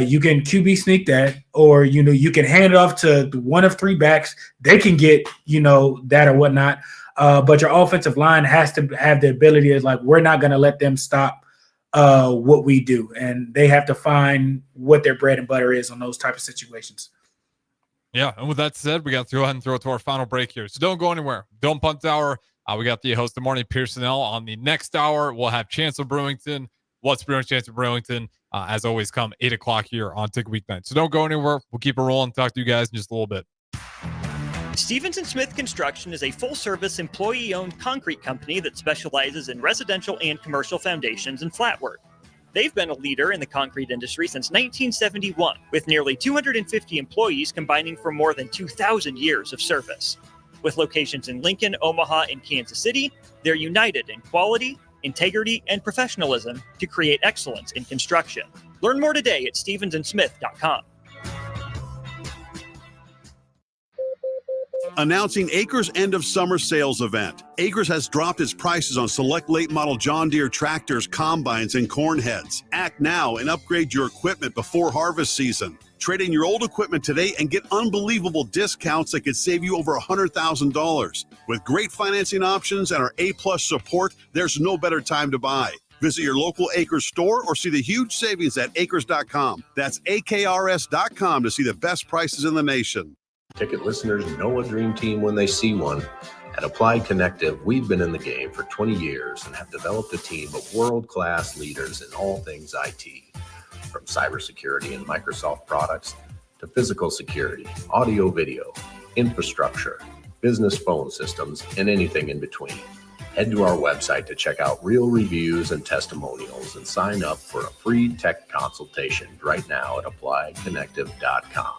you can QB sneak that, or, you can hand it off to one of 3 backs. They can get, that or whatnot. But your offensive line has to have the ability is like, we're not going to let them stop what we do. And they have to find what their bread and butter is on those type of situations. Yeah, and with that said, we got to go ahead and throw it to our final break here. So don't go anywhere. Don't Punt Hour. We got the host of the morning, Pierson-El. On the next hour, we'll have Chancellor Brewington. What's Brewing Chancellor Brewington? As always, come 8 o'clock here on Tick Weeknight. So don't go anywhere. We'll keep it rolling. Talk to you guys in just a little bit. Stevens & Smith Construction is a full-service, employee-owned concrete company that specializes in residential and commercial foundations and flat work. They've been a leader in the concrete industry since 1971, with nearly 250 employees combining for more than 2,000 years of service. With locations in Lincoln, Omaha, and Kansas City, they're united in quality, integrity, and professionalism to create excellence in construction. Learn more today at stevensandsmith.com. Announcing Acres' end of summer sales event. Acres has dropped its prices on select late model John Deere tractors, combines, and corn heads. Act now and upgrade your equipment before harvest season. Trade in your old equipment today and get unbelievable discounts that could save you over $100,000. With great financing options and our A-plus support, there's no better time to buy. Visit your local Acres store or see the huge savings at acres.com. That's AKRS.com to see the best prices in the nation. Ticket listeners know a dream team when they see one. At Applied Connective, we've been in the game for 20 years and have developed a team of world-class leaders in all things IT. From cybersecurity and Microsoft products to physical security, audio video, infrastructure, business phone systems, and anything in between. Head to our website to check out real reviews and testimonials and sign up for a free tech consultation right now at appliedconnective.com.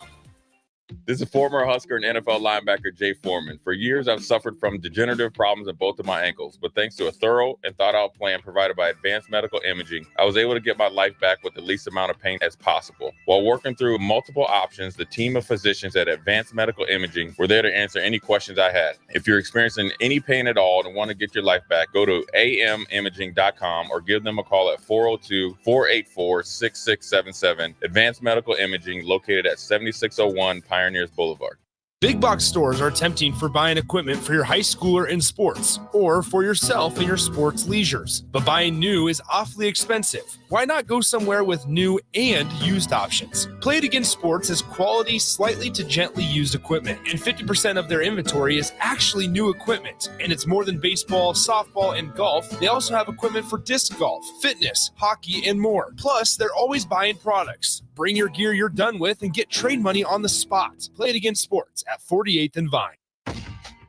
This is former Husker and NFL linebacker Jay Foreman. For years, I've suffered from degenerative problems in both of my ankles, but thanks to a thorough and thought-out plan provided by Advanced Medical Imaging, I was able to get my life back with the least amount of pain as possible. While working through multiple options, the team of physicians at Advanced Medical Imaging were there to answer any questions I had. If you're experiencing any pain at all and want to get your life back, go to amimaging.com or give them a call at 402-484-6677. Advanced Medical Imaging, located at 7601 Pioneers Boulevard. Big box stores are tempting for buying equipment for your high schooler in sports or for yourself in your sports leisures. But buying new is awfully expensive. Why not go somewhere with new and used options? Play It Again Sports has quality, slightly to gently used equipment, and 50% of their inventory is actually new equipment. And it's more than baseball, softball, and golf. They also have equipment for disc golf, fitness, hockey, and more. Plus, they're always buying products. Bring your gear you're done with and get trade money on the spot. Play It Again Sports at 48th and Vine.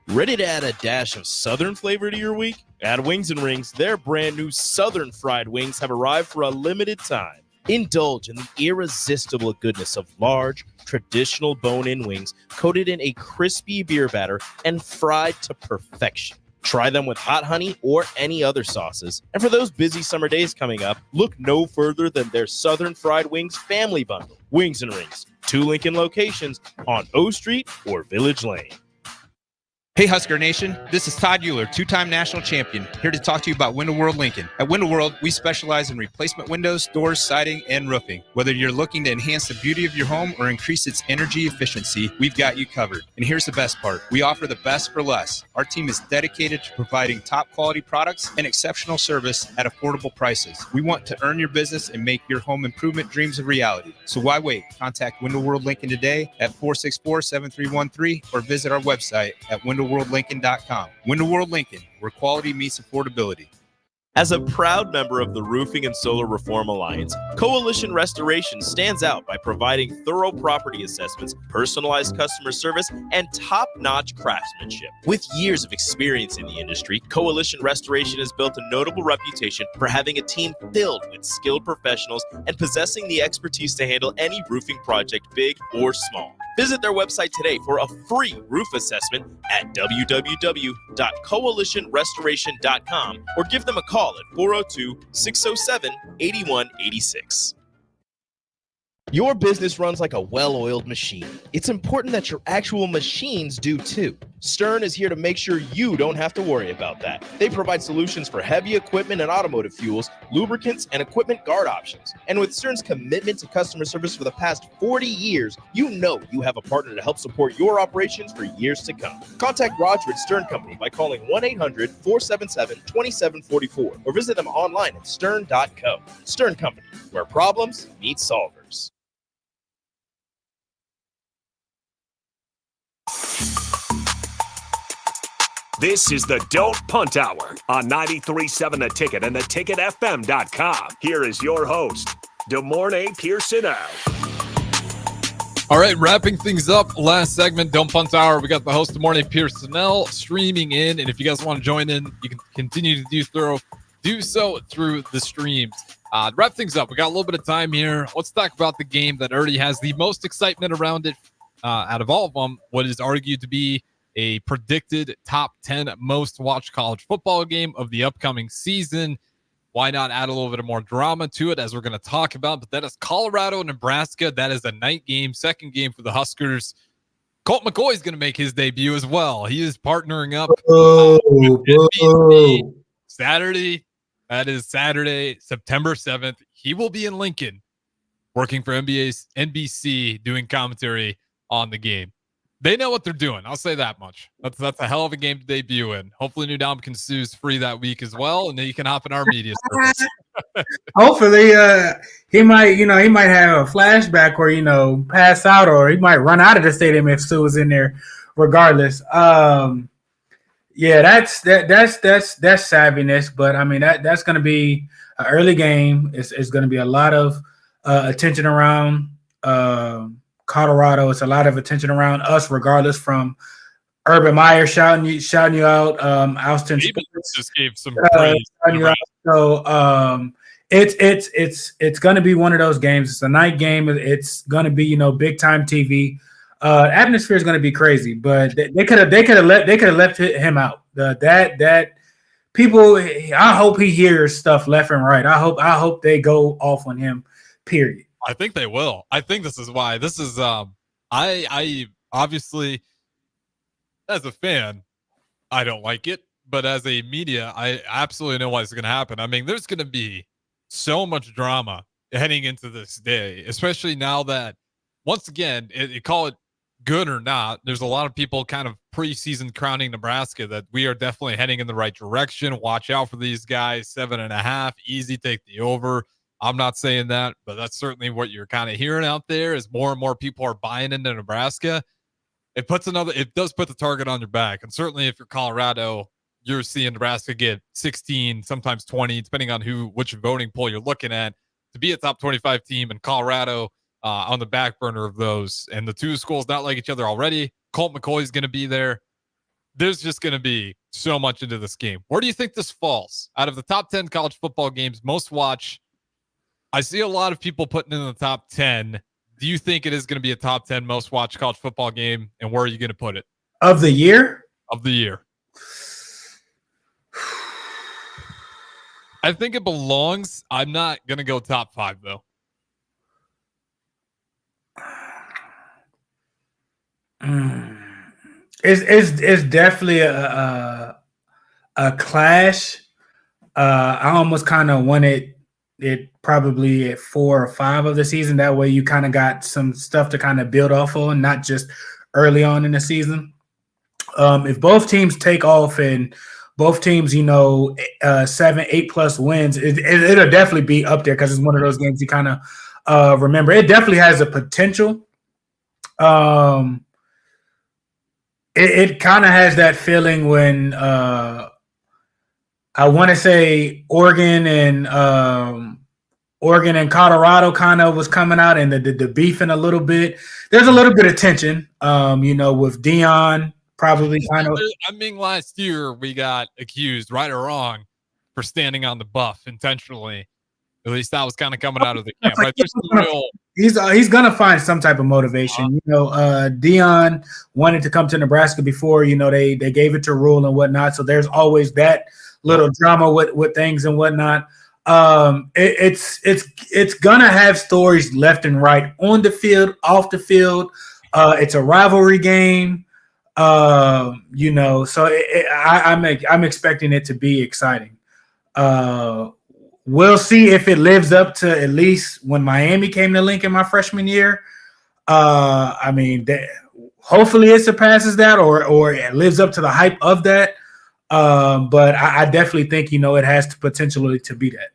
Ready to add a dash of Southern flavor to your week? At Wings and Rings, their brand new Southern fried wings have arrived for a limited time. Indulge in the irresistible goodness of large, traditional bone-in wings coated in a crispy beer batter and fried to perfection. Try them with hot honey or any other sauces. And for those busy summer days coming up, look no further than their Southern Fried Wings Family Bundle. Wings and Rings, 2 Lincoln locations on O Street or Village Lane. Hey Husker Nation, this is Todd Euler, 2-time national champion, here to talk to you about Window World Lincoln. At Window World, we specialize in replacement windows, doors, siding, and roofing. Whether you're looking to enhance the beauty of your home or increase its energy efficiency, we've got you covered. And here's the best part. We offer the best for less. Our team is dedicated to providing top quality products and exceptional service at affordable prices. We want to earn your business and make your home improvement dreams a reality. So why wait? Contact Window World Lincoln today at 464-7313 or visit our website at windowworldlincoln.com. Window World Lincoln, where quality meets affordability. As a proud member of the Roofing and Solar Reform Alliance, Coalition Restoration stands out by providing thorough property assessments, personalized customer service, and top-notch craftsmanship. With years of experience in the industry, Coalition Restoration has built a notable reputation for having a team filled with skilled professionals and possessing the expertise to handle any roofing project, big or small. Visit their website today for a free roof assessment at www.coalitionrestoration.com or give them a call at 402-607-8186. Your business runs like a well-oiled machine. It's important that your actual machines do too. Stern is here to make sure you don't have to worry about that. They provide solutions for heavy equipment and automotive fuels, lubricants, and equipment guard options. And with Stern's commitment to customer service for the past 40 years, you know you have a partner to help support your operations for years to come. Contact Roger at Stern Company by calling 1-800-477-2744 or visit them online at stern.co. Stern Company, where problems meet solvers. This is the Don't Punt Hour on 93.7 The Ticket and theticketfm.com. Here is your host, DeMornay Pierson-El. All right, wrapping things up. Last segment, Don't Punt Hour. We got the host, DeMornay Pierson-El, streaming in. And if you guys want to join in, you can continue to do so through the streams. To wrap things up, we got a little bit of time here. Let's talk about the game that already has the most excitement around it out of all of them, what is argued to be a predicted top 10 most watched college football game of the upcoming season. Why not add a little bit of more drama to it, as we're going to talk about? But that is Colorado, Nebraska. That is a night game, second game for the Huskers. Colt McCoy is going to make his debut as well. He is partnering up with NBC Saturday. That is Saturday, September 7th. He will be in Lincoln working for NBC, doing commentary on the game. They know what they're doing. I'll say that much. That's a hell of a game to debut in. Hopefully, Ndamukong Suh's free that week as well, and then you can hop in our media service. Hopefully, he might have a flashback or pass out, or he might run out of the stadium if Sue is in there. Regardless, yeah, that's savviness. But I mean, that's going to be an early game. It's going to be a lot of attention around Colorado. It's a lot of attention around us, regardless, from Urban Meyer shouting you out. Austin just gave some praise. So it's going to be one of those games. It's a night game. It's going to be big time TV. Atmosphere is going to be crazy, but they could have left him out. That people. I hope he hears stuff left and right. I hope they go off on him. Period. I think they will. I think this is why. This is I obviously, as a fan, I don't like it, but as a media, I absolutely know why it's going to happen. I mean, there's going to be so much drama heading into this day, especially now that, once again, you call it good or not, there's a lot of people kind of preseason crowning Nebraska that we are definitely heading in the right direction. Watch out for these guys. 7.5, easy, take the over. I'm not saying that, but that's certainly what you're kind of hearing out there as more and more people are buying into Nebraska. It does put the target on your back. And certainly if you're Colorado, you're seeing Nebraska get 16, sometimes 20, depending on which voting poll you're looking at, to be a top 25 team, and Colorado on the back burner of those. And the two schools not like each other already. Colt McCoy's going to be there. There's just going to be so much into this game. Where do you think this falls? Out of the top 10 college football games, most watch, I see a lot of people putting in the top 10. Do you think it is going to be a top 10 most watched college football game? And where are you going to put it? Of the year? Of the year. I think it belongs. I'm not going to go top 5, though. It's definitely a clash. I almost kind of wanted it probably at 4 or 5 of the season. That way you kind of got some stuff to kind of build off on, not just early on in the season. If both teams take off and both teams, 7, 8+ wins, it'll definitely be up there because it's one of those games you kind of remember. It definitely has a potential. It kind of has that feeling when I want to say Oregon and Colorado kind of was coming out, and the beefing a little bit. There's a little bit of tension, with Deion probably kind of. I mean, last year we got accused, right or wrong, for standing on the buff intentionally. At least that was kind of coming out of the camp. Right? He's gonna find some type of motivation. Deion wanted to come to Nebraska before. They gave it to Rule and whatnot. So there's always that little drama with things and whatnot. It's gonna have stories left and right on the field, off the field. It's a rivalry game. So I'm expecting it to be exciting. We'll see if it lives up to at least when Miami came to Lincoln my freshman year. Hopefully it surpasses that or it lives up to the hype of that. But I definitely think, it has the potential to be that.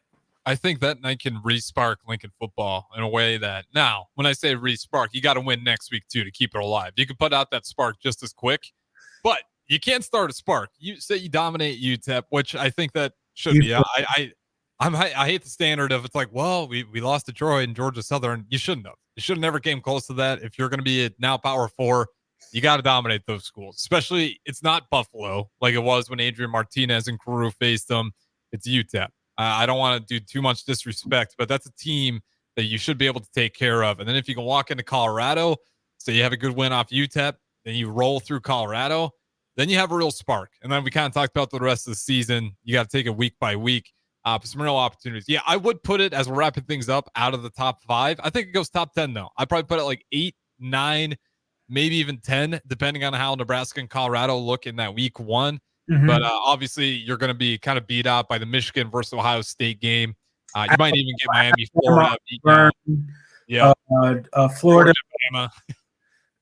I think that night can re-spark Lincoln football in a way that, now, when I say re-spark, you got to win next week, too, to keep it alive. You can put out that spark just as quick, but you can't start a spark. You say you dominate UTEP, which I think that should be. I hate the standard of it's like, well, we lost to Troy and Georgia Southern. You shouldn't have. You should have never came close to that. If you're going to be a now Power 4, you got to dominate those schools. Especially, it's not Buffalo like it was when Adrian Martinez and Carew faced them. It's UTEP. I don't want to do too much disrespect, but that's a team that you should be able to take care of. And then if you can walk into Colorado, so you have a good win off UTEP, then you roll through Colorado, then you have a real spark. And then we kind of talked about the rest of the season. You got to take it week by week. Some real opportunities. Yeah, I would put it, as we're wrapping things up, out of the top 5. I think it goes top 10, though. I'd probably put it like 8, 9, maybe even 10, depending on how Nebraska and Colorado look in that week 1. Mm-hmm. But obviously, you're going to be kind of beat out by the Michigan versus Ohio State game. You might even get Miami, Florida. Florida.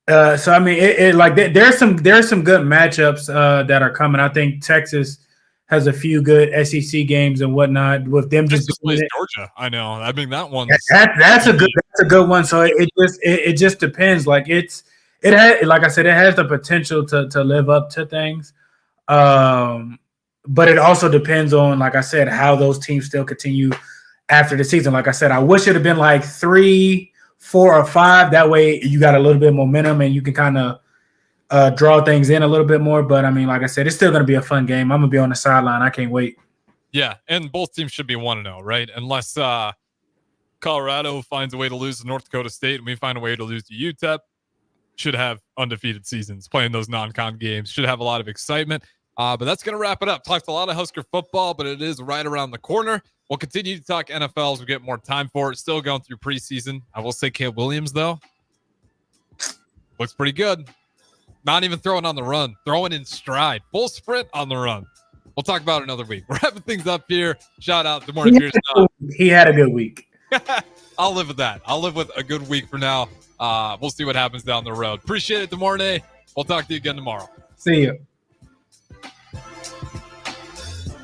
So I mean, there's some good matchups that are coming. I think Texas has a few good SEC games and whatnot with them Texas plays Georgia. I know. I mean, that one. That's a good one. So it just depends. Like like I said, it has the potential to live up to things. But it also depends on, like I said, how those teams still continue after the season. Like I said, I wish it had been like 3, 4, or 5. That way you got a little bit of momentum and you can kind of draw things in a little bit more. But I mean, like I said, it's still going to be a fun game. I'm going to be on the sideline. I can't wait. Yeah, and both teams should be 1-0, right? Unless Colorado finds a way to lose to North Dakota State and we find a way to lose to UTEP. Should have undefeated seasons playing those non-con games. Should have a lot of excitement. But that's going to wrap it up. Talked a lot of Husker football, but it is right around the corner. We'll continue to talk NFL as we get more time for it. Still going through preseason. I will say Caleb Williams, though, looks pretty good. Not even throwing on the run, throwing in stride. Full sprint on the run. We'll talk about it another week. We're wrapping things up here. Shout out to Morning Pierson. He had a good week. I'll live with that. I'll live with a good week for now. We'll see what happens down the road. Appreciate it, DeMornay. We'll talk to you again tomorrow. See you.